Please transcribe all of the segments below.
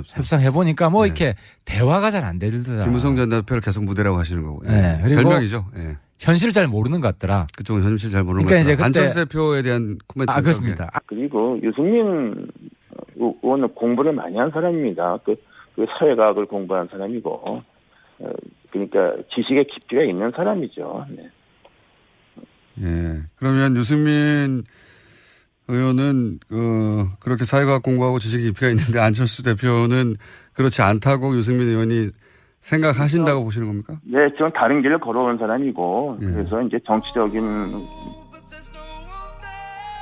협상해보니까 뭐 이렇게 대화가 잘 안 되더라. 김무성 전 대표를 계속 무대라고 하시는 거고. 네. 그리고 별명이죠. 현실을 잘 모르는 것 같더라. 그쪽은 현실 잘 모르는 그러니까 것 같더라. 이제 안철수 대표에 대한 코멘트. 그렇습니다. 그리고 유승민 의원은 공부를 많이 한 사람입니다. 그 사회과학을 공부한 사람이고, 그러니까 지식의 깊이가 있는 사람이죠. 네. 예. 그러면 유승민 의원은 그렇게 사회과학 공부하고 지식 깊이가 있는데 안철수 대표는 그렇지 않다고 유승민 의원이 생각하신다고 보시는 겁니까? 네, 저는 다른 길을 걸어온 사람이고, 그래서 이제 정치적인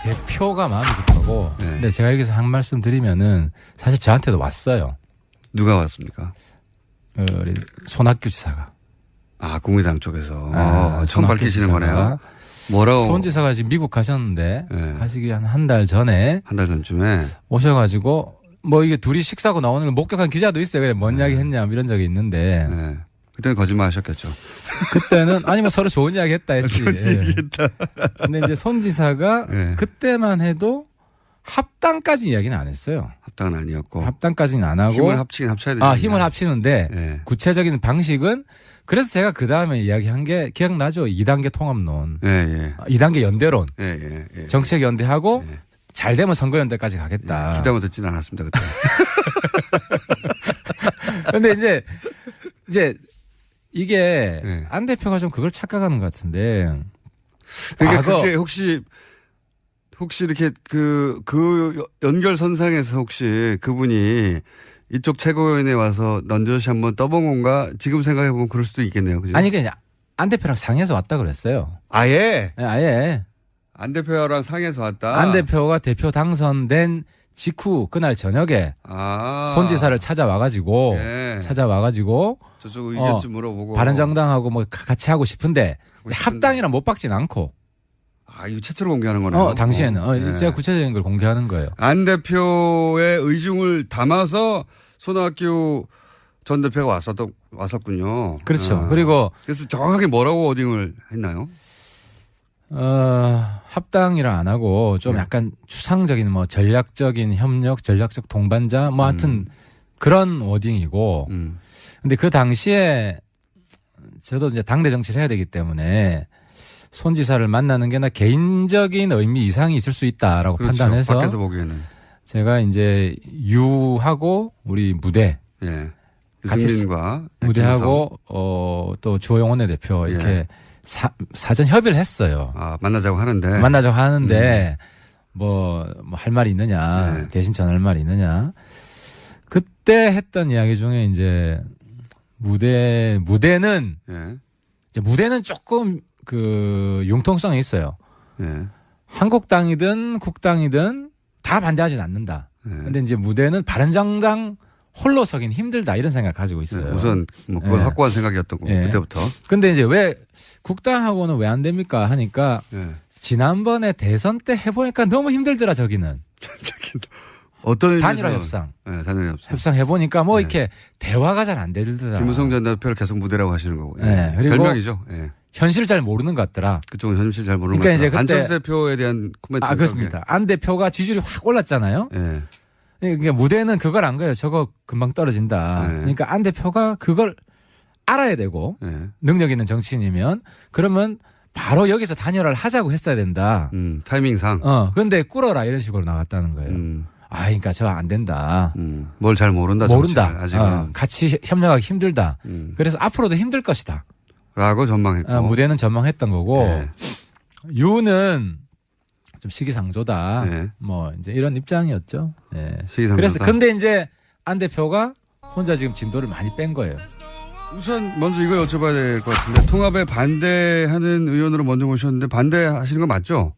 대표가 마음이 급하고. 근데 제가 여기서 한 말씀 드리면은 사실 저한테도 왔어요. 누가 왔습니까? 우리 손학규 지사가. 국민당 쪽에서. 처음 밝히시는 거네요. 뭐라고? 손 지사가 지금 미국 가셨는데 가시기 한 달 전에. 한 달 전쯤에. 오셔가지고 뭐 이게 둘이 식사하고 나오는 걸 목격한 기자도 있어요. 그래 뭔 이야기 했냐 이런 적이 있는데. 그때는 거짓말 하셨겠죠. 그때는 뭐 서로 좋은 이야기 했다 했지. 근데 이제 손 지사가 그때만 해도 합당까지 이야기는 안 했어요. 합당은 아니었고. 합당까지는 안 하고. 힘을 합치긴 합쳐야 되죠. 힘을 합치는데 구체적인 방식은 그래서 제가 그 다음에 이야기한 게 기억나죠? 2단계 통합론. 2단계 연대론. 정책 연대하고 잘 되면 선거 연대까지 가겠다. 기다려 듣지는 않았습니다. 그때. 근데 이제 이게 안 대표가 좀 그걸 착각하는 것 같은데. 그러니까 그게 혹시 이렇게 그 연결선상에서 혹시 그분이 이쪽 최고위원회에 와서 넌저시 한번 떠본 건가? 지금 생각해보면 그럴 수도 있겠네요. 그죠? 아니, 그냥 안 대표랑 상해서 왔다 그랬어요. 아예? 네, 아예. 안 대표랑 상해서 왔다? 안 대표가 대표 당선된 직후 그날 저녁에 손 지사를 찾아와가지고 저쪽 의견 좀 물어보고 바른정당하고 뭐 같이 하고 싶은데 합당이랑 못 박진 않고. 이거 최초로 공개하는 거네요. 당시에는. 제가 구체적인 걸 공개하는 거예요. 안 대표의 의중을 담아서 손학규 전 대표가 왔었군요. 그렇죠. 그리고. 그래서 정확하게 뭐라고 워딩을 했나요? 합당이라 안 하고 좀 약간 추상적인 뭐 전략적인 협력, 전략적 동반자 뭐 하여튼 그런 워딩이고. 근데 그 당시에 저도 이제 당대 정치를 해야 되기 때문에 손 지사를 만나는 게 나 개인적인 의미 이상이 있을 수 있다라고 그렇죠. 판단해서 밖에서 보기에는 제가 이제 유하고 우리 무대 유승민과 무대하고 또 주호영 원내대표 이렇게 사전 협의를 했어요. 만나자고 하는데 뭐 할 말이 있느냐 대신 전할 말이 있느냐 그때 했던 이야기 중에 이제 무대는 조금 그 융통성이 있어요. 한국당이든 국당이든 다 반대하진 않는다. 근데 이제 무대는 바른정당 홀로 서긴 힘들다 이런 생각을 가지고 있어요. 우선 뭐 그건 확고한 생각이었던 거고 그때부터. 근데 이제 왜 국당하고는 왜 안 됩니까 하니까 지난번에 대선 때 해보니까 너무 힘들더라 저기는. 어떤 단일화 협상. 단일화 협상. 협상해보니까 뭐 이렇게 대화가 잘 안 되더라. 김무성 전 대표를 계속 무대라고 하시는 거고. 그리고 별명이죠. 현실을 잘 모르는 것 같더라. 그쪽은 현실 잘 모르는 그러니까 것 이제 같더라. 안철수 대표에 대한 코멘트. 그렇습니다. 안 대표가 지지율이 확 올랐잖아요. 그러니까 무대는 그걸 안 거예요. 저거 금방 떨어진다. 그러니까 안 대표가 그걸 알아야 되고 능력 있는 정치인이면 그러면 바로 여기서 단일화를 하자고 했어야 된다. 타이밍상. 근데 꿇어라 이런 식으로 나갔다는 거예요. 그러니까 저 안 된다. 뭘 잘 모른다. 아직은. 같이 협력하기 힘들다. 그래서 앞으로도 힘들 것이다. 라고 전망했고. 무대는 전망했던 거고. 유는 좀 시기상조다. 뭐 이제 이런 입장이었죠. 시기상조다. 그래서 근데 이제 안 대표가 혼자 지금 진도를 많이 뺀 거예요. 우선 먼저 이걸 여쭤봐야 될 것 같은데 통합에 반대하는 의원으로 먼저 모셨는데 반대하시는 거 맞죠?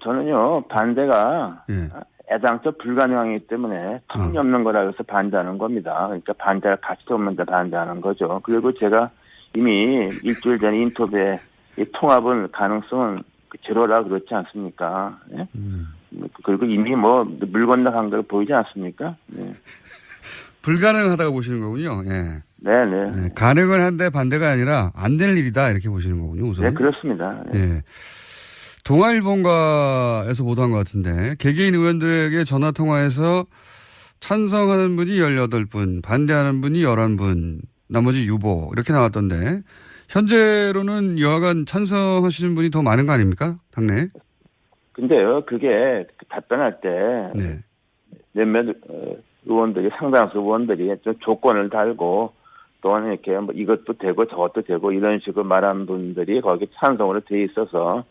저는요 반대가 애당초 불가능하기 때문에 터무니없는 거라 해서 반대하는 겁니다. 그러니까 반대할 가치도 없는데 반대하는 거죠. 그리고 제가 이미 일주일 전에 인터뷰에 이 통합은 가능성은 제로라 그렇지 않습니까? 그리고 이미 뭐 물 건너간 걸 보이지 않습니까? 불가능하다고 보시는 거군요. 네네. 가능은 한데 반대가 아니라 안 될 일이다 이렇게 보시는 거군요. 우선. 네 그렇습니다. 동아일보가에서 보도한 것 같은데 개개인 의원들에게 전화 통화해서 찬성하는 분이 18분, 반대하는 분이 11분, 나머지 유보 이렇게 나왔던데 현재로는 여하간 찬성하시는 분이 더 많은 거 아닙니까? 당내에? 근데요, 그게 답변할 때 네. 몇몇 의원들이 상당수 의원들이 좀 조건을 달고 또는 이렇게 뭐 이것도 되고 저것도 되고 이런 식으로 말한 분들이 거기 찬성으로 돼 있어서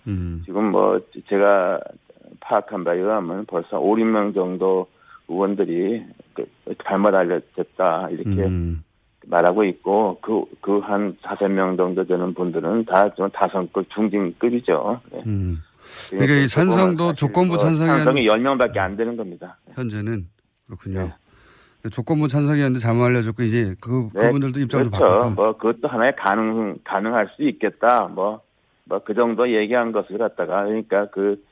지금 뭐 제가 파악한 바에 의하면 벌써 5, 6명 정도 의원들이 잘못 알려졌다 이렇게 말하고 있고 그 한 5명 정도 되는 분들은 다 좀 다선급 중진급이죠. 네. 그러니까 이 찬성도 조건부 찬성이 10명밖에 안 되는 겁니다. 현재는 그렇군요. 네. 조건부 찬성이었는데 잘못 알려졌고 이제 그분들도 입장을 그렇죠. 바꿨다. 뭐 그것도 하나의 가능할 수 있겠다. 뭐 그 정도 얘기한 것을 갖다가 그러니까 그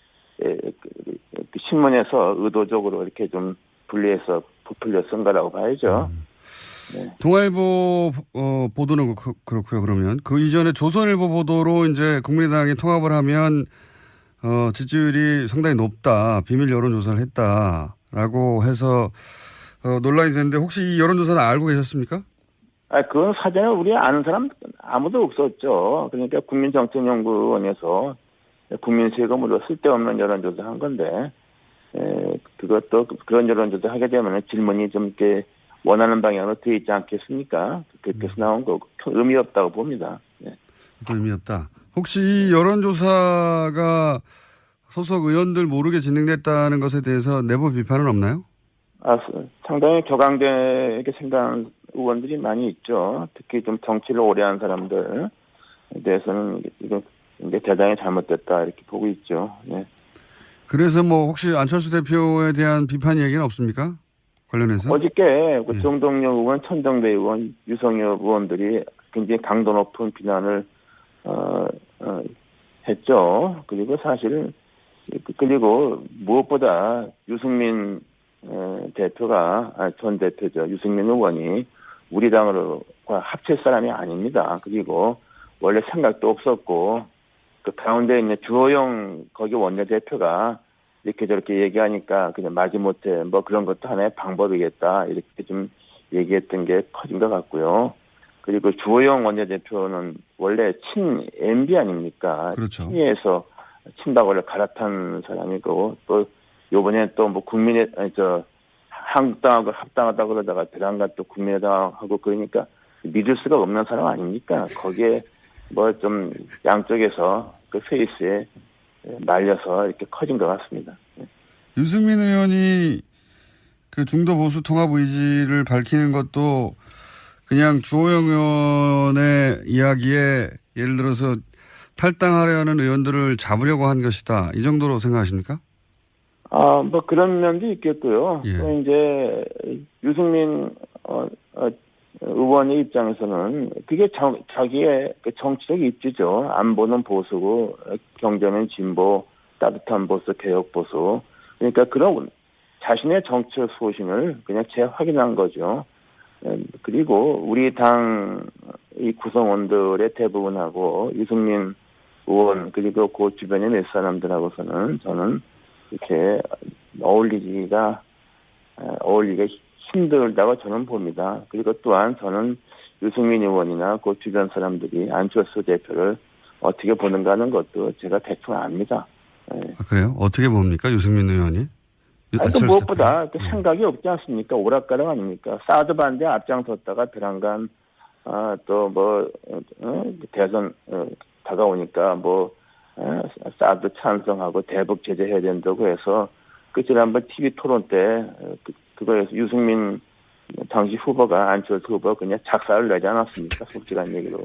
신문에서 의도적으로 이렇게 좀 분리해서 부풀려 쓴 거라고 봐야죠. 네. 동아일보 보도는 그렇고요. 그러면 그 이전에 조선일보 보도로 이제 국민의당이 통합을 하면 지지율이 상당히 높다. 비밀 여론조사를 했다라고 해서 논란이 됐는데 혹시 이 여론조사는 알고 계셨습니까? 그건 사전에 우리 아는 사람 아무도 없었죠. 그러니까 국민정책연구원에서 국민 세금으로 쓸데없는 여론조사 한 건데, 그것도 그런 여론조사 하게 되면 질문이 좀 이렇게 원하는 방향으로 되어 있지 않겠습니까? 그렇게 해서 나온 거고, 의미 없다고 봅니다. 네. 의미 없다. 혹시 이 여론조사가 소속 의원들 모르게 진행됐다는 것에 대해서 내부 비판은 없나요? 상당히 격앙되게 생각하는 의원들이 많이 있죠. 특히 좀 정치를 오래 한 사람들에 대해서는 이거 이제 대단히 잘못됐다 이렇게 보고 있죠. 네. 그래서 뭐 혹시 안철수 대표에 대한 비판 얘기는 없습니까? 관련해서? 어저께 정동영 의원, 천정배 의원, 유성엽 의원들이 굉장히 강도 높은 비난을 했죠. 그리고 사실 그리고 무엇보다 유승민 전 대표죠. 유승민 의원이 우리 당으로 합칠 사람이 아닙니다. 그리고 원래 생각도 없었고 그 가운데 있는 주호영 거기 원내대표가 이렇게 저렇게 얘기하니까 그냥 마지못해 뭐 그런 것도 하나의 방법이겠다 이렇게 좀 얘기했던 게 커진 것 같고요. 그리고 주호영 원내대표는 원래 친 MB 아닙니까? 그렇죠. 친이에서 친박을 갈아탄 사람이고 또 요번에 또 뭐 한국당하고 합당하다 그러다가 대단가 또 국민의당하고 그러니까 믿을 수가 없는 사람 아닙니까? 거기에 뭐 좀 양쪽에서 그 페이스에 말려서 이렇게 커진 것 같습니다. 유승민 의원이 그 중도 보수 통합 의지를 밝히는 것도 그냥 주호영 의원의 이야기에 예를 들어서 탈당하려는 의원들을 잡으려고 한 것이다. 이 정도로 생각하십니까? 뭐 그런 면도 있겠고요. 예. 또 이제 유승민 의원의 입장에서는 그게 자기의 그 정치적 입지죠. 안보는 보수고 경제는 진보, 따뜻한 보수, 개혁 보수. 그러니까 그런 자신의 정치적 소신을 그냥 재확인한 거죠. 그리고 우리 당 이 구성원들의 대부분하고 유승민 의원 그리고 그 주변의 몇 사람들하고서는 저는 이렇게 어울리기가 힘들다고 저는 봅니다. 그리고 또한 저는 유승민 의원이나 그 주변 사람들이 안철수 대표를 어떻게 보는가 하는 것도 제가 대충 압니다. 네. 그래요? 어떻게 봅니까? 유승민 의원이? 무엇보다 생각이 없지 않습니까? 오락가락 아닙니까? 사드 반대에 앞장섰다가 베란간 대선 다가오니까 사드 찬성하고 대북 제재해야 된다고 해서 지난번 TV 토론 때 그거에서 유승민 당시 후보가 안철수 후보가 그냥 작사를 내지 않았습니까? 솔직한 얘기로.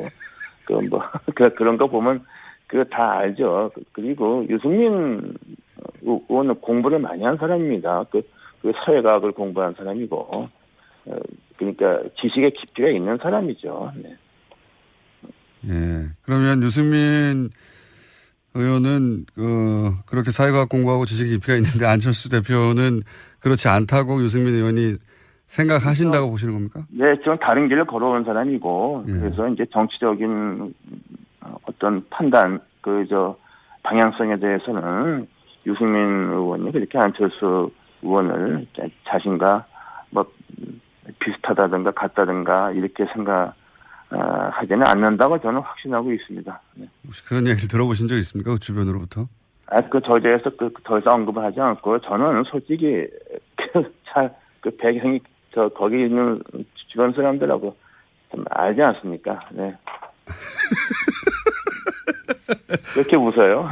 그런 거 보면 그거 다 알죠. 그리고 유승민 의원은 공부를 많이 한 사람입니다. 그 사회과학을 공부한 사람이고, 그러니까 지식의 깊이가 있는 사람이죠. 네. 예. 그러면 유승민 의원은 그렇게 사회과학 공부하고 지식 깊이가 있는데 안철수 대표는 그렇지 않다고 유승민 의원이 생각하신다고 보시는 겁니까? 네, 좀 다른 길을 걸어온 사람이고, 그래서 이제 정치적인 어떤 판단, 방향성에 대해서는 유승민 의원이 그렇게 안철수 의원을 자신과 뭐 비슷하다든가 같다든가 이렇게 하지는 않는다고 저는 확신하고 있습니다. 네. 혹시 그런 얘기를 들어보신 적 있습니까? 그 주변으로부터? 그 저자에서 더 이상 언급을 하지 않고 저는 솔직히 그 배경이 거기 있는 주변 사람들하고 좀 알지 않습니까? 네. 왜 이렇게 웃어요?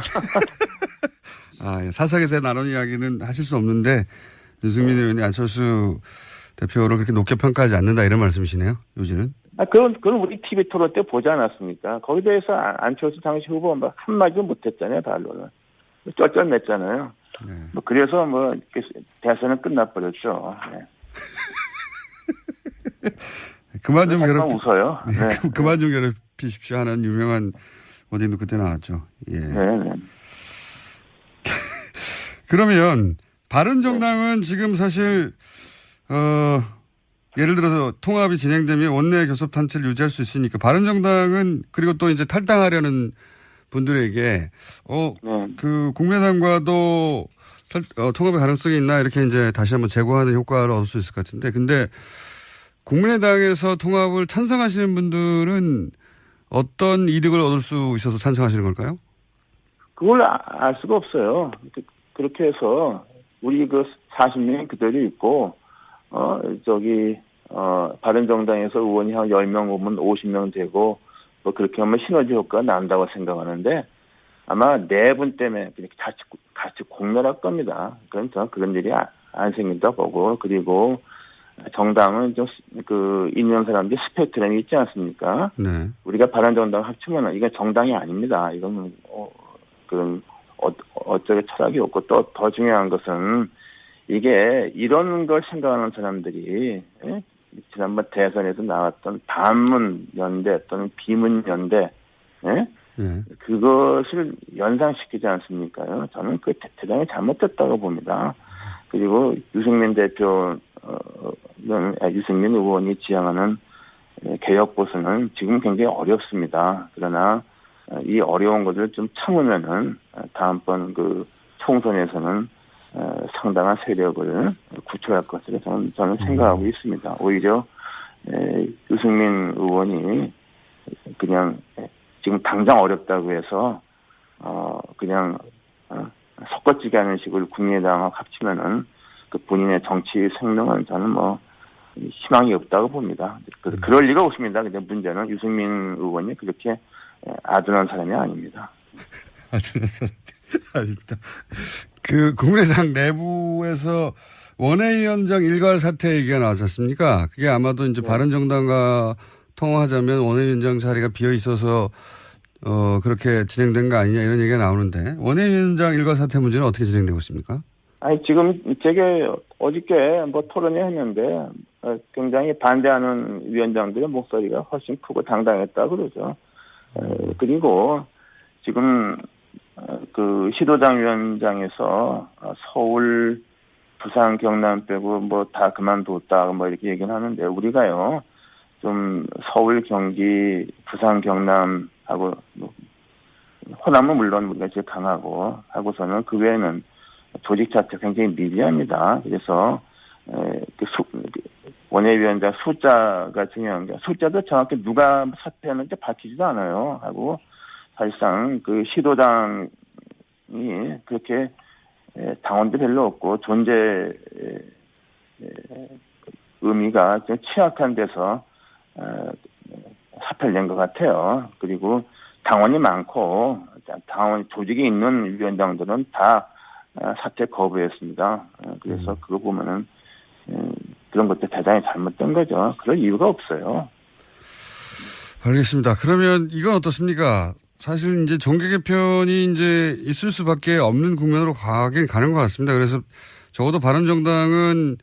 예. 사석에서 나눈 이야기는 하실 수 없는데 유승민 의원이 안철수 대표를 그렇게 높게 평가하지 않는다 이런 말씀이시네요. 요지는. 그건 우리 TV 토론 때 보지 않았습니까? 거기에 대해서 안철수 당시 후보 한마디도 못했잖아요, 반론을. 쩔쩔맸잖아요. 네. 그래서 대선은 끝나버렸죠. 네. 그만 좀 웃어요. 네. 그만 좀 괴롭히십시오 하는 유명한 어디도 그때 나왔죠. 예. 네. 그러면 바른정당은 지금 사실 예를 들어서 통합이 진행되면 원내 교섭단체를 유지할 수 있으니까 바른정당은 그리고 또 이제 탈당하려는 분들에게 그 국민의당과도 통합의 가능성이 있나 이렇게 이제 다시 한번 제고하는 효과를 얻을 수 있을 것 같은데 근데 국민의당에서 통합을 찬성하시는 분들은 어떤 이득을 얻을 수 있어서 찬성하시는 걸까요? 그걸 알 수가 없어요. 그렇게 해서 우리 40명이 그대로 있고 바른정당에서 의원이 한 10명 오면 50명 되고 그렇게 하면 시너지 효과가 난다고 생각하는데 아마 내분 때문에 같이 공멸할 겁니다. 그럼 저는 그런 일이 안 생긴다 보고 그리고 정당은 좀 있는 사람들이 스펙트럼이 있지 않습니까? 네. 우리가 바른정당 합치면 이건 정당이 아닙니다. 이건 그런 어쩌게 철학이 없고 또 더 중요한 것은 이게 이런 걸 생각하는 사람들이 지난번 대선에도 나왔던 반문 연대 또는 비문 연대 그것을 연상시키지 않습니까요? 저는 그 대단히 잘못됐다고 봅니다. 그리고 유승민 의원이 지향하는 개혁 보수는 지금 굉장히 어렵습니다. 그러나 이 어려운 것을 좀 참으면은 다음번 총선에서는 상당한 세력을 구축할 것으로 저는 생각하고 있습니다. 오히려 유승민 의원이 그냥 지금 당장 어렵다고 해서 그냥 섞어지게 하는 식으로 국민의당하고 합치면은 본인의 정치 생명은 저는 희망이 없다고 봅니다. 그럴 리가 없습니다. 근데 문제는 유승민 의원이 그렇게 아둔한 사람이 아닙니다. 아둔한 사람이 아닙니다. 국민의당 내부에서 원외위원장 일괄 사퇴 얘기가 나왔지 않습니까? 그게 아마도 이제 바른정당과 통화하자면 원외위원장 자리가 비어 있어서 그렇게 진행된 거 아니냐 이런 얘기가 나오는데 원외위원장 일괄 사퇴 문제는 어떻게 진행되고 있습니까? 지금 제게 어저께 토론회 했는데 굉장히 반대하는 위원장들의 목소리가 훨씬 크고 당당했다 그러죠. 그리고 지금 시도당 위원장에서 서울, 부산, 경남 빼고 다 그만뒀다 이렇게 얘기는 하는데 우리가요 좀 서울, 경기, 부산, 경남하고 호남은 물론 우리가 제일 강하고 하고서는 그 외에는 조직 자체가 굉장히 미비합니다. 그래서 원외위원장 숫자가 중요한 게 숫자도 정확히 누가 사퇴했는지 밝히지도 않아요. 하고 사실상 시도당이 그렇게 당원도 별로 없고 존재 의미가 좀 취약한 데서 사퇴를 낸 것 같아요. 그리고 당원이 많고 당원 조직이 있는 위원장들은 다 사퇴 거부했습니다. 그래서 그거 보면은 그런 것도 대단히 잘못된 거죠. 그럴 이유가 없어요. 알겠습니다. 그러면 이건 어떻습니까? 사실 이제 정계 개편이 이제 있을 수밖에 없는 국면으로 가긴 가는 것 같습니다. 그래서 적어도 바른정당은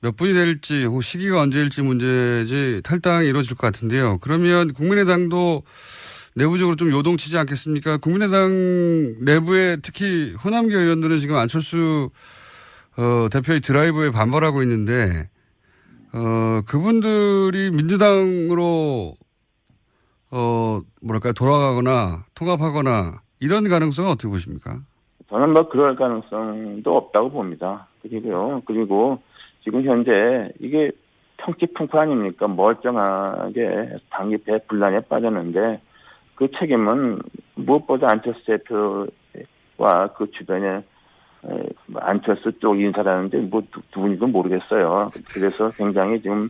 몇 분이 될지 혹은 시기가 언제일지 문제지 탈당이 이루어질 것 같은데요. 그러면 국민의당도 내부적으로 좀 요동치지 않겠습니까? 국민의당 내부에 특히 호남계 의원들은 지금 안철수 대표의 드라이브에 반발하고 있는데 그분들이 민주당으로 돌아가거나 통합하거나 이런 가능성은 어떻게 보십니까? 저는 그럴 가능성도 없다고 봅니다. 그리고 지금 현재 이게 평지풍파 아닙니까? 멀쩡하게 당기패 분란에 빠졌는데 그 책임은 무엇보다 안철수 대표와 그 주변에 안철수 쪽 인사라는데 뭐 누군지도 모르겠어요. 그래서 굉장히 지금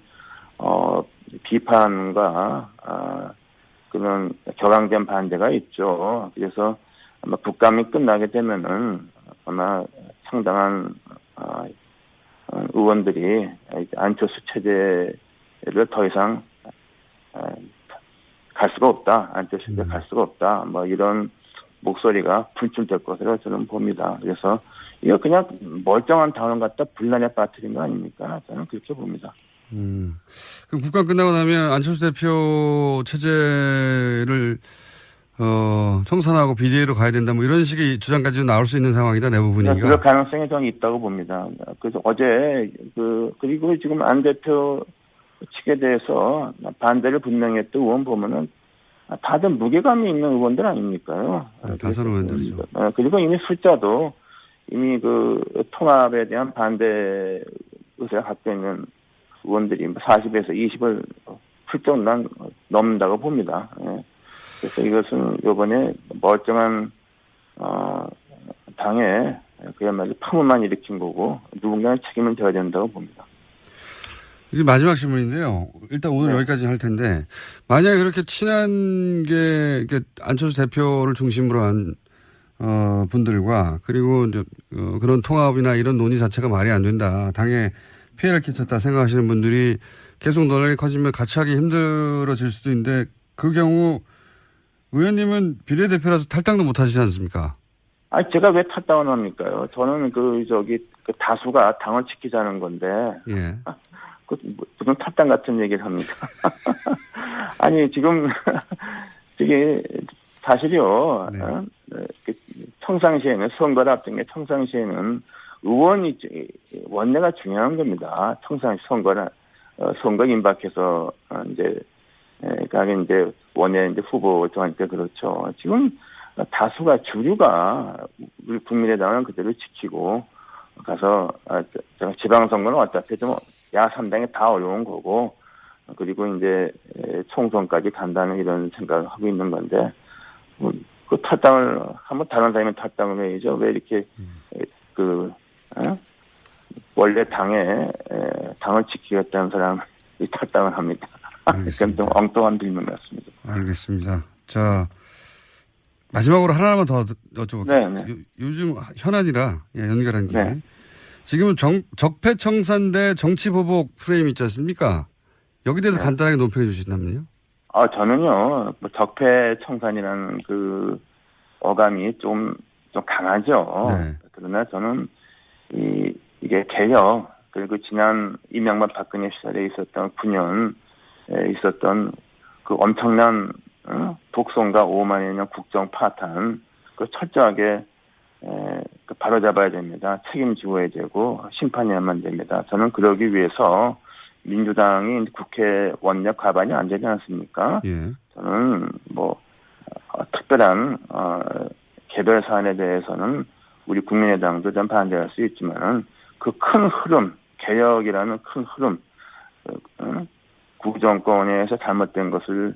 비판과 그런 격앙된 반대가 있죠. 그래서 아마 국감이 끝나게 되면은 아마 상당한 의원들이 안철수 체제를 더 이상 갈 수가 없다. 안철수에 갈 수가 없다. 뭐 이런 목소리가 분출될 것으로 저는 봅니다. 그래서 이거 그냥 멀쩡한 당원 갖다 분란에 빠뜨린 거 아닙니까? 저는 그렇게 봅니다. 그럼 국감 끝나고 나면 안철수 대표 체제를 청산하고 비대위로 가야 된다 뭐 이런 식의 주장까지 나올 수 있는 상황이다 내부 분위기가. 그럴 가능성이 저는 있다고 봅니다. 그래서 어제 그리고 지금 안 대표 측에 대해서 반대를 분명히 했던 의원 보면은 다들 무게감이 있는 의원들 아닙니까요? 다선 의원들이죠. 그리고 이미 숫자도 이미 그 통합에 대한 반대 의사를 갖고 있는 의원들이 40에서 20을 훌쩍 넘는다고 봅니다. 예. 그래서 이것은 이번에 멀쩡한 당에 그야말로 파문만 일으킨 거고 누군가는 책임을 져야 된다고 봅니다. 이게 마지막 질문인데요. 일단 오늘 네. 여기까지 할 텐데 만약에 그렇게 친한 게 안철수 대표를 중심으로 한 분들과 그리고 이제 그런 통합이나 이런 논의 자체가 말이 안 된다. 당에 피해를 끼쳤다 생각하시는 분들이 계속 논란이 커지면 같이 하기 힘들어질 수도 있는데 그 경우 의원님은 비례대표라서 탈당도 못 하시지 않습니까? 아니, 제가 왜 탈당을 합니까요? 저는 그 다수가 당을 지키자는 건데. 예. 무슨 탈당 같은 얘기를 합니다. 아니, 지금, 이게 사실이요. 네. 청상시에는, 선거를 앞둔 게 청상시에는 의원이, 원내가 중요한 겁니다. 청상시 선거 임박해서, 가게 원내 후보 정하니까 그렇죠. 지금 다수가 주류가 우리 국민의당은 그대로 지키고 가서 지방선거는 어차피 좀 야3당이 다 어려운 거고 그리고 이제 총선까지 간다는 이런 생각을 하고 있는 건데 그 탈당을 한번 다른 사람이 탈당을 해야죠. 왜 이렇게 원래 당을 지키겠다는 사람이 탈당을 합니다. 그건 좀 엉뚱한 질문 같습니다. 알겠습니다. 자, 마지막으로 하나만 더 여쭤볼게요. 네. 요즘 현안이라 연결한 김에. 네. 지금은 적폐청산 대 정치보복 프레임 있지 않습니까? 여기 대해서 간단하게 논평해 주신다면요. 저는요, 적폐청산이라는 그 어감이 좀 강하죠. 네. 그러나 저는 이게 개혁, 그리고 지난 이명박 박근혜 시절에 있었던 9년 있었던 그 엄청난 독선과 오만의 년 국정 파탄, 그 철저하게 바로잡아야 됩니다. 책임지어야 되고 심판해야만 됩니다. 저는 그러기 위해서 민주당이 국회 원내 과반이 안 되지 않습니까? 예. 저는 특별한 개별 사안에 대해서는 우리 국민의당도 좀 반대할 수 있지만은 그 큰 흐름, 개혁이라는 큰 흐름, 구정권에서 잘못된 것을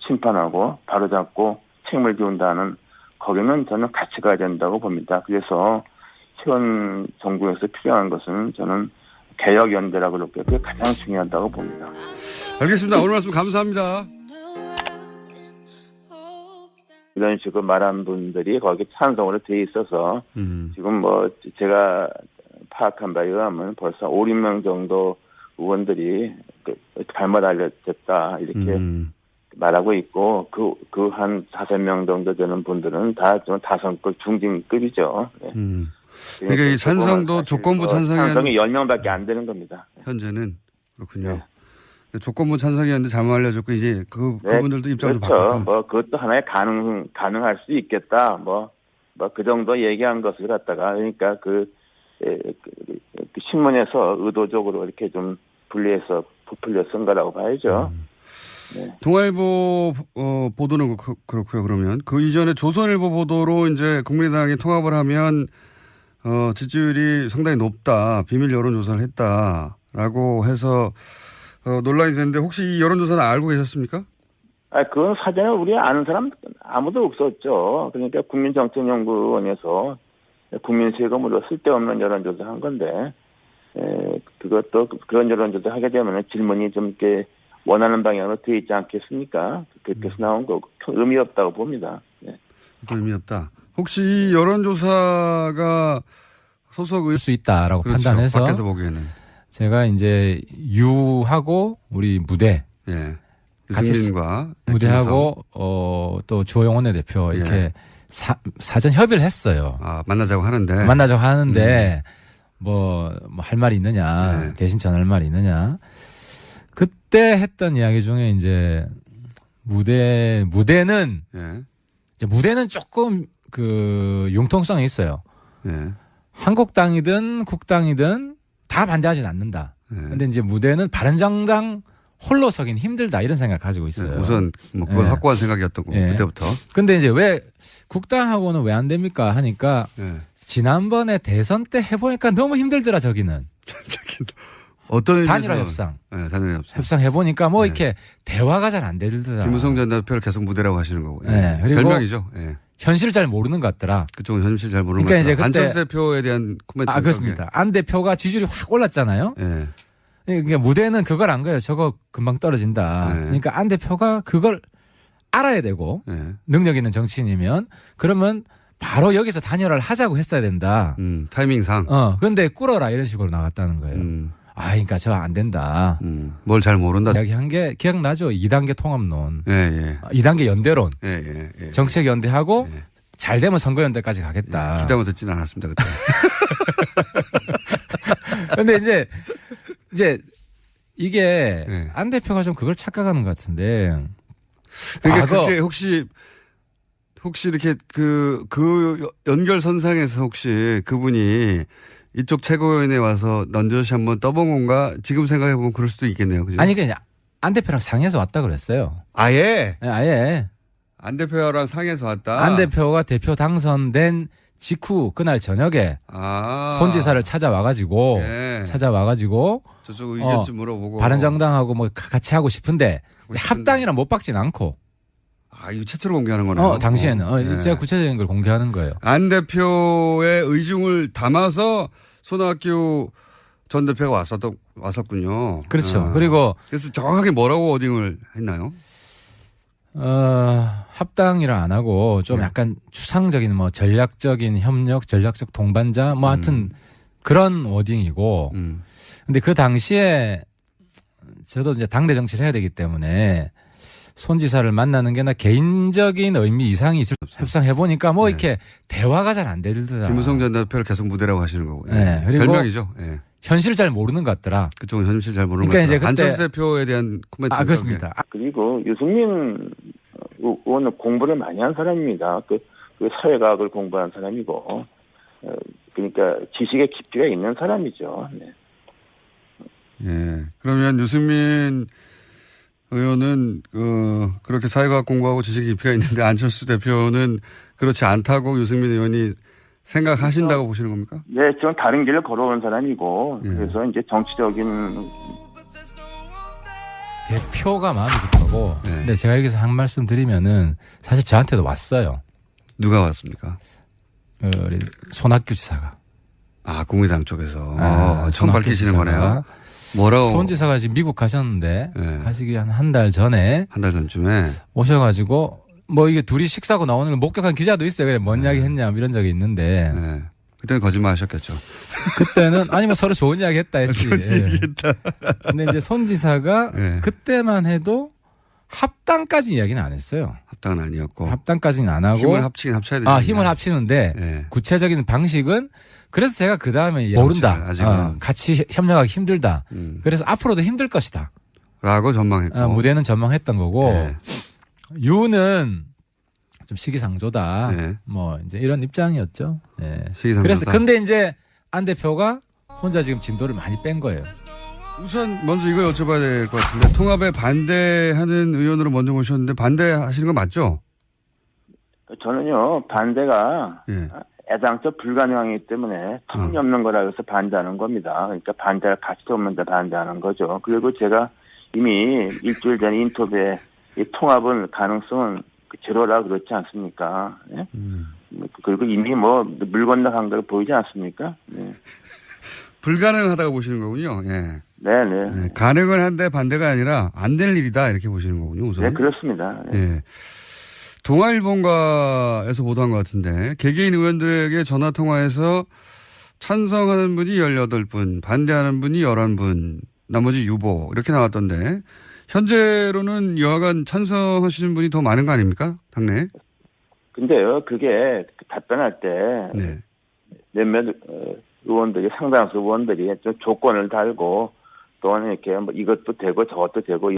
심판하고 바로잡고 책임을 지운다는 거기는 저는 같이 가야 된다고 봅니다. 그래서 현 정부에서 필요한 것은 저는 개혁연대라고 그렇게 그게 가장 중요하다고 봅니다. 알겠습니다. 오늘 말씀 감사합니다. 이런 식으로 말한 분들이 거기 찬성으로 돼 있어서 지금 제가 파악한 바에 의하면 벌써 5, 6명 정도 의원들이 잘못 알려졌다 이렇게 말하고 있고 그 한 5명 정도 되는 분들은 다 좀 다선급 중진급이죠. 네. 그러니까 이 찬성도 조건부 찬성이 10명밖에 안 되는 겁니다. 현재는 그렇군요. 네. 조건부 찬성이었는데 잘못 알려졌고 이제 그분들도 입장을 그렇죠. 바꿨다. 그것도 하나의 가능할 수 있겠다. 그 정도 얘기한 것을 갖다가 그러니까 그 신문에서 의도적으로 이렇게 좀 분리해서 부풀려 쓴 거라고 봐야죠. 네. 동아일보 보도는 그렇고요. 그러면 그 이전에 조선일보 보도로 이제 국민의당이 통합을 하면 지지율이 상당히 높다. 비밀 여론조사를 했다라고 해서 논란이 됐는데 혹시 이 여론조사는 알고 계셨습니까? 그건 사전에 우리 아는 사람 아무도 없었죠. 그러니까 국민정책연구원에서 국민 세금으로 쓸데없는 여론조사 한 건데, 그것도 그런 여론조사 하게 되면 질문이 좀 이렇게 원하는 방향으로 되어 있지 않겠습니까? 그렇게 해서 나온 거고, 의미 없다고 봅니다. 네. 의미 없다. 혹시 이 여론조사가 소속 수 있다라고 그렇죠. 판단해서 밖에서 보기에는. 제가 이제 유하고 우리 무대 예. 같이 유승민과 무대하고 또 주호영 원내대표 이렇게 예. 사전 협의를 했어요. 만나자고 하는데. 만나자고 하는데 뭐 할 말이 있느냐, 네. 대신 전할 말이 있느냐. 그때 했던 이야기 중에 이제 무대는 예. 이제 무대는 조금 그 융통성이 있어요. 예. 한국당이든 국당이든 다 반대하진 않는다. 예. 근데 이제 무대는 바른정당 홀로 서긴 힘들다 이런 생각을 가지고 있어요. 우선 뭐 그건 예. 확고한 생각이었던 거고 예. 그때부터. 근데 이제 왜 국당하고는 왜 안 됩니까 하니까 예. 지난번에 대선 때 해보니까 너무 힘들더라 저기는. 어떤 단일화 의미에서? 협상. 네, 단일화 협상. 협상 해보니까 뭐 네. 이렇게 대화가 잘 안 되더라. 김무성 전 대표를 계속 무대라고 하시는 거고. 네, 그리고 별명이죠. 예. 현실 잘 모르는 것 같더라. 그쪽은 현실 잘 모르는 그러니까 것 이제 같아요. 그때- 안철수 대표에 대한 코멘트. 그렇습니다. 안 대표가 지지율이 확 올랐잖아요. 예. 그러니까 무대는 그걸 안 거예요. 저거 금방 떨어진다. 네. 그러니까 안 대표가 그걸 알아야 되고 예. 능력 있는 정치인이면 그러면 바로 여기서 단일화를 하자고 했어야 된다. 타이밍상. 근데 꿇어라 이런 식으로 나갔다는 거예요. 그러니까 저 안 된다. 뭘 잘 모른다. 이야기한 게 기억나죠? 2단계 통합론. 예, 예. 2단계 연대론. 예, 예, 예. 정책 연대하고 예. 잘 되면 선거 연대까지 가겠다. 기다고 듣지는 않았습니다, 그때. 근데 이제 이게 네. 안 대표가 좀 그걸 착각하는 것 같은데. 그러니까 과거- 그게 혹시 이렇게 그 연결선상에서 혹시 그분이 이쪽 최고위원회 와서 넌저시 한번 떠본 건가? 지금 생각해보면 그럴 수도 있겠네요. 그죠? 아니 그냥 안 대표랑 상해서 왔다 그랬어요. 아예? 아예 안 대표랑 상해서 왔다? 안 대표가 대표 당선된 직후 그날 저녁에 손 지사를 찾아와가지고 예. 저쪽 의견 좀 물어보고. 바른정당하고 뭐 같이 하고 싶은데 합당이랑 못 박진 않고. 이거 최초로 공개하는 거네요. 당시에는 예. 제가 구체적인 걸 공개하는 거예요. 안 대표의 의중을 담아서 손학규 전 대표가 왔었군요. 그렇죠. 그리고 그래서 정확하게 뭐라고 워딩을 했나요? 합당이라 안 하고 좀 네. 약간 추상적인 뭐 전략적인 협력, 전략적 동반자 뭐 하여튼 그런 워딩이고. 근데 그 당시에 저도 이제 당대 정치를 해야 되기 때문에 손 지사를 만나는 게 나 개인적인 의미 이상이 있을 협상해 보니까 뭐 네. 이렇게 대화가 잘 안 되더라. 김무성 전 대표를 계속 무대라고 하시는 거고. 네. 그리고 별명이죠. 예. 현실 잘 모르는 것 같더라. 그쪽은 현실 잘 모르는 그러니까 것 이제 같아요. 그때- 안철수 대표에 대한 코멘트. 그렇습니다. 그리고 유승민 의원은 공부를 많이 한 사람입니다. 그 사회과학을 공부한 사람이고, 그러니까 지식의 깊이가 있는 사람이죠. 네. 예. 그러면 유승민 의원은 그렇게 사회과학 공부하고 지식 깊이가 있는데 안철수 대표는 그렇지 않다고 유승민 의원이 생각하신다고 보시는 겁니까? 네, 저는 다른 길을 걸어온 사람이고, 예. 그래서 이제 정치적인 대표가 마음이 급하고. 네. 근데 제가 여기서 한 말씀 드리면은 사실 저한테도 왔어요. 누가 왔습니까? 우리 손학규 지사가. 국민당 쪽에서. 처음 손학규 밝히시는 지사가. 거네요. 뭐라고? 손 지사가 지금 미국 가셨는데 네. 가시기 한 달 전에 한 달 전쯤에. 오셔가지고 뭐 이게 둘이 식사하고 나오는 걸 목격한 기자도 있어요. 그래 뭔 이야기 했냐 뭐 이런 적이 있는데 네. 그때는 거짓말 하셨겠죠. 그때는 아니면 서로 좋은 이야기 했다 했지. 근데 이제 손 지사가 네. 그때만 해도 합당까지 이야기는 안 했어요. 합당은 아니었고. 합당까지는 안 하고 힘을 합치긴 합쳐야 되죠. 힘을 합치는데 네. 구체적인 방식은 그래서 제가 그 다음에 모른다. 아직은. 같이 협력하기 힘들다. 그래서 앞으로도 힘들 것이다. 라고 전망했고. 무대는 전망했던 거고 네. 유는 좀 시기상조다. 네. 뭐 이제 이런 입장이었죠. 네. 시기상조다. 그래서 근데 이제 안 대표가 혼자 지금 진도를 많이 뺀 거예요. 우선 먼저 이걸 여쭤봐야 될 것 같은데 통합에 반대하는 의원으로 먼저 모셨는데 반대하시는 거 맞죠? 저는요 반대가 예. 애당초 불가능하기 때문에 터무니없는 거라 해서 반대하는 겁니다. 그러니까 반대할 가치도 없는데 반대하는 거죠. 그리고 제가 이미 일주일 전에 인터뷰에 이 통합은 가능성은 제로라 그렇지 않습니까? 예? 그리고 이미 뭐 물 건너간 걸 보이지 않습니까? 네. 불가능하다고 보시는 거군요. 예. 네네. 네, 가능은 한데 반대가 아니라 안 될 일이다 이렇게 보시는 거군요. 우선. 네, 그렇습니다. 네. 예. 동아일보가에서 보도한 것 같은데 개개인 의원들에게 전화 통화해서 찬성하는 분이 18분, 반대하는 분이 11분, 나머지 유보 이렇게 나왔던데 현재로는 여하간 찬성하시는 분이 더 많은 거 아닙니까? 당내에? 근데요, 그게 답변할 때 네. 몇몇 의원들이 상당수 의원들이 좀 조건을 달고 또는 이렇게 뭐 이것도 되고 저것도 되고